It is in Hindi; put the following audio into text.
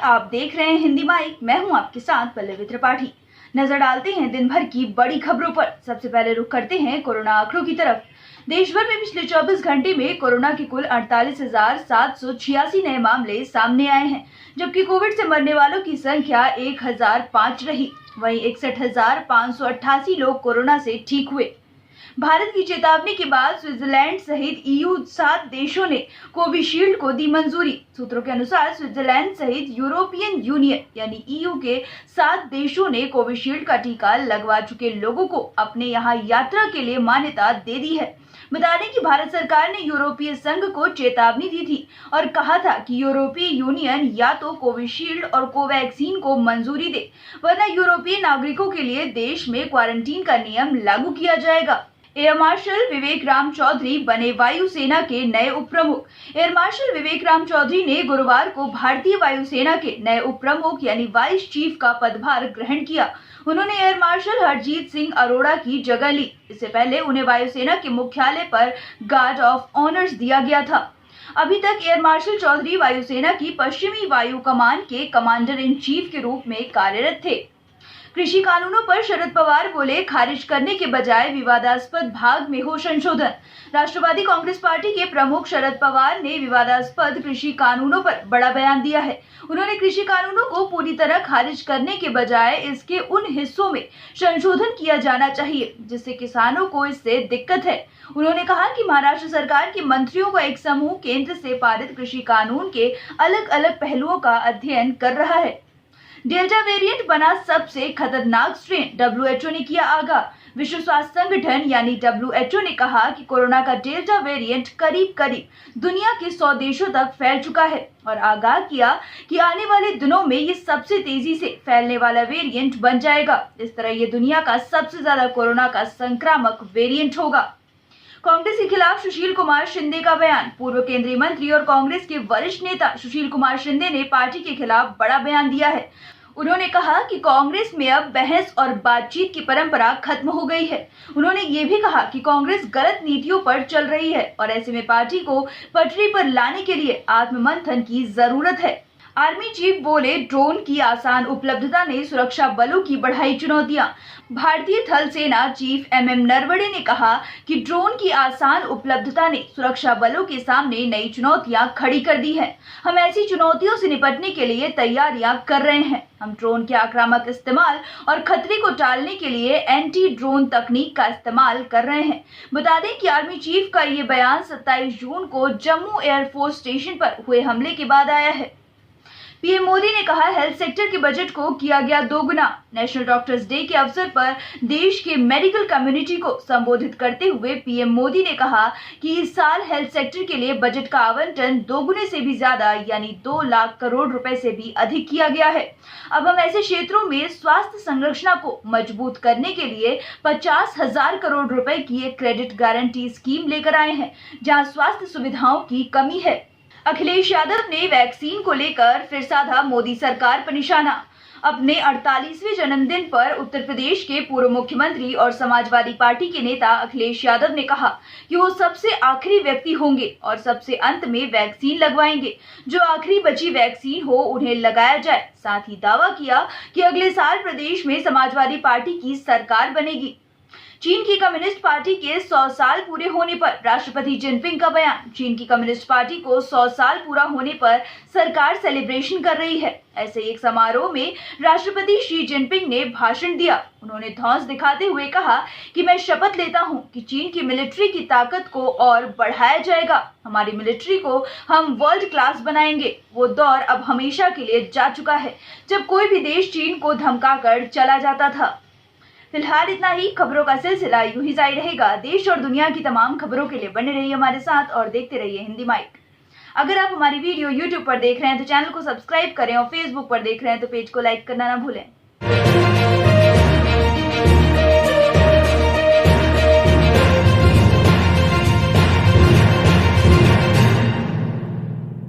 आप देख रहे हैं हिंदी माइक। मैं हूं आपके साथ पल्लवी त्रिपाठी। नजर डालते हैं दिन भर की बड़ी खबरों पर। सबसे पहले रुख करते हैं कोरोना आंकड़ों की तरफ। देश भर में पिछले 24 घंटे में कोरोना के कुल 48,786 नए मामले सामने आए हैं, जबकि कोविड से मरने वालों की संख्या 1005 रही। वहीं 61,588 लोग कोरोना से ठीक हुए। भारत की चेतावनी के बाद स्विट्जरलैंड सहित EU 7 देशों ने कोविशील्ड को दी मंजूरी। सूत्रों के अनुसार स्विट्जरलैंड सहित यूरोपियन यूनियन यानी EU के 7 देशों ने कोविशील्ड का टीका लगवा चुके लोगों को अपने यहाँ यात्रा के लिए मान्यता दे दी है। बता दें कि भारत सरकार ने यूरोपीय संघ को चेतावनी दी थी और कहा था कि यूरोपीय यूनियन या तो कोविशील्ड और कोवैक्सीन को मंजूरी दे, वरना यूरोपीय नागरिकों के लिए देश में क्वारंटीन का नियम लागू किया जाएगा। एयर मार्शल विवेक राम चौधरी बने वायुसेना के नए उप प्रमुख। एयर मार्शल विवेक राम चौधरी ने गुरुवार को भारतीय वायुसेना के नए उप प्रमुख यानी वाइस चीफ का पदभार ग्रहण किया। उन्होंने एयर मार्शल हरजीत सिंह अरोड़ा की जगह ली। इससे पहले उन्हें वायुसेना के मुख्यालय पर गार्ड ऑफ ऑनर्स दिया गया था। अभी तक एयर मार्शल चौधरी वायुसेना की पश्चिमी वायु कमान के कमांडर इन चीफ के रूप में कार्यरत थे। कृषि कानूनों पर शरद पवार बोले, खारिज करने के बजाय विवादास्पद भाग में हो संशोधन। राष्ट्रवादी कांग्रेस पार्टी के प्रमुख शरद पवार ने विवादास्पद कृषि कानूनों पर बड़ा बयान दिया है। उन्होंने कृषि कानूनों को पूरी तरह खारिज करने के बजाय इसके उन हिस्सों में संशोधन किया जाना चाहिए जिससे किसानों को इससे दिक्कत है। उन्होंने कहा कि महाराष्ट्र सरकार के मंत्रियों का एक समूह केंद्र से पारित कृषि कानून के अलग अलग पहलुओं का अध्ययन कर रहा है। डेल्टा वेरिएंट बना सबसे खतरनाक स्ट्रेन, WHO ने किया आगाह। विश्व स्वास्थ्य संगठन यानी WHO ने कहा कि कोरोना का डेल्टा वेरिएंट करीब दुनिया के 100 देशों तक फैल चुका है और आगाह किया कि आने वाले दिनों में ये सबसे तेजी से फैलने वाला वेरिएंट बन जाएगा। इस तरह ये दुनिया का सबसे ज्यादा कोरोना का संक्रामक वेरिएंट होगा। कांग्रेस के खिलाफ सुशील कुमार शिंदे का बयान। पूर्व केंद्रीय मंत्री और कांग्रेस के वरिष्ठ नेता सुशील कुमार शिंदे ने पार्टी के खिलाफ बड़ा बयान दिया है। उन्होंने कहा कि कांग्रेस में अब बहस और बातचीत की परंपरा खत्म हो गई है। उन्होंने ये भी कहा कि कांग्रेस गलत नीतियों पर चल रही है और ऐसे में पार्टी को पटरी पर लाने के लिए आत्ममंथन की जरूरत है। आर्मी चीफ बोले, ड्रोन की आसान उपलब्धता ने सुरक्षा बलों की बढ़ाई चुनौतियां। भारतीय थल सेना चीफ MM नरवणे ने कहा कि ड्रोन की आसान उपलब्धता ने सुरक्षा बलों के सामने नई चुनौतियां खड़ी कर दी हैं। हम ऐसी चुनौतियों से निपटने के लिए तैयारियां कर रहे हैं। हम ड्रोन के आक्रामक इस्तेमाल और खतरे को टालने के लिए एंटी ड्रोन तकनीक का इस्तेमाल कर रहे हैं। बता दें कि आर्मी चीफ का ये बयान 27 जून को जम्मू एयरफोर्स स्टेशन पर हुए हमले के बाद आया है। PM मोदी ने कहा, हेल्थ सेक्टर के बजट को किया गया दोगुना। नेशनल डॉक्टर्स डे के अवसर पर देश के मेडिकल कम्युनिटी को संबोधित करते हुए PM मोदी ने कहा कि इस साल हेल्थ सेक्टर के लिए बजट का आवंटन दोगुने से भी ज्यादा यानी 2 लाख करोड़ रुपए से भी अधिक किया गया है। अब हम ऐसे क्षेत्रों में स्वास्थ्य संरचना को मजबूत करने के लिए 50,000 करोड़ रुपए की एक क्रेडिट गारंटी स्कीम लेकर आए हैं, जहां स्वास्थ्य सुविधाओं की कमी है। अखिलेश यादव ने वैक्सीन को लेकर फिर साधा मोदी सरकार पर निशाना। अपने 48वें जन्मदिन पर उत्तर प्रदेश के पूर्व मुख्यमंत्री और समाजवादी पार्टी के नेता अखिलेश यादव ने कहा कि वो सबसे आखिरी व्यक्ति होंगे और सबसे अंत में वैक्सीन लगवाएंगे। जो आखिरी बची वैक्सीन हो उन्हें लगाया जाए। साथ ही दावा किया कि अगले साल प्रदेश में समाजवादी पार्टी की सरकार बनेगी। चीन की कम्युनिस्ट पार्टी के 100 साल पूरे होने पर राष्ट्रपति जिनपिंग का बयान। चीन की कम्युनिस्ट पार्टी को 100 साल पूरा होने पर सरकार सेलिब्रेशन कर रही है। ऐसे एक समारोह में राष्ट्रपति शी जिनपिंग ने भाषण दिया। उन्होंने धौंस दिखाते हुए कहा कि मैं शपथ लेता हूं कि चीन की मिलिट्री की ताकत को और बढ़ाया जाएगा। हमारी मिलिट्री को हम वर्ल्ड क्लास बनाएंगे। वो दौर अब हमेशा के लिए जा चुका है जब कोई भी देश चीन को धमकाकर चला जाता था। फिलहाल इतना ही। खबरों का सिलसिला यूं ही जारी रहेगा। देश और दुनिया की तमाम खबरों के लिए बने रहिए हमारे साथ और देखते रहिए हिंदी माइक। अगर आप हमारी वीडियो YouTube पर देख रहे हैं तो चैनल को सब्सक्राइब करें और Facebook पर देख रहे हैं तो पेज को लाइक करना ना भूलें।